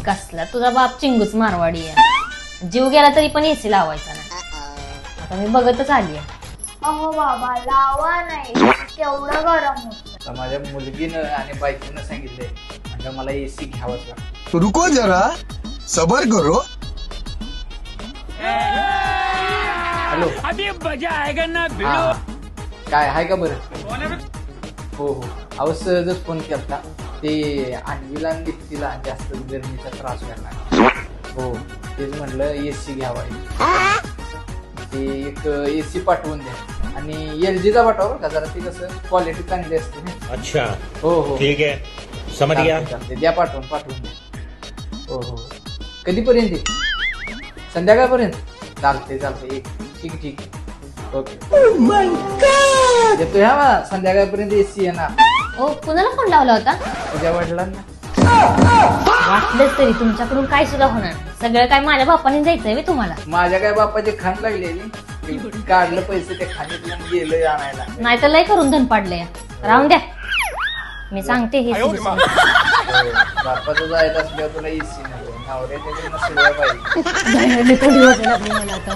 कसला तुझा बाप चिंगूच मारवाडी आहे. जीव गेला तरी पण एसी लावायचा नाही. आता मी बघतच आली आहे. अहो बाबा लावा नाही, केवढं गरम होत. आता माझ्या मुलगीनं आणि बायकोनं सांगितलंय म्हणजे मला एसी घ्यावाच लागतो. रुको जरा सबर करो. हॅलो अभी मजा आएगा ना हा काय आहे का बरं? हो हो अहो सहजच फोन केलता. ते आणवीला आणि दीप्तीला जास्त गरमीचा त्रास व्हायला. हो तेच म्हटलं एसी घ्यावा. ते एक एसी पाठवून द्या आणि LGचा पाठवा बरं का, जरा ते कसं क्वालिटी चांगली असते ना. अच्छा हो हो ठीक है समझ गया. चालतंय, द्या पाठवून द्या. हो हो कधीपर्यंत येईल? संध्याकाळपर्यंत चालते एक ठीक ओके येतो ह्या संध्याकाळपर्यंत एसी येणार. ओ कुणाला फोन लावला होता? तुझ्या वडिलांना. वाटलंच तरी तुमच्याकडून काय सुद्धा होणार नाही. सगळं काय माझ्या बापाने जायचंय बे तुम्हाला. माझ्या काय बापाची खाण लागलेली, काढलं पैसे ते खाणीतून गेलं आणायला. नाही तर लय करून धन पाडलंय. राहून द्या, मी सांगते हे बापाचं जायचं असल्यावर तुला एसी नाही नवऱ्याच्या पाहिजे. थोडी वाजायला लागली मला आता.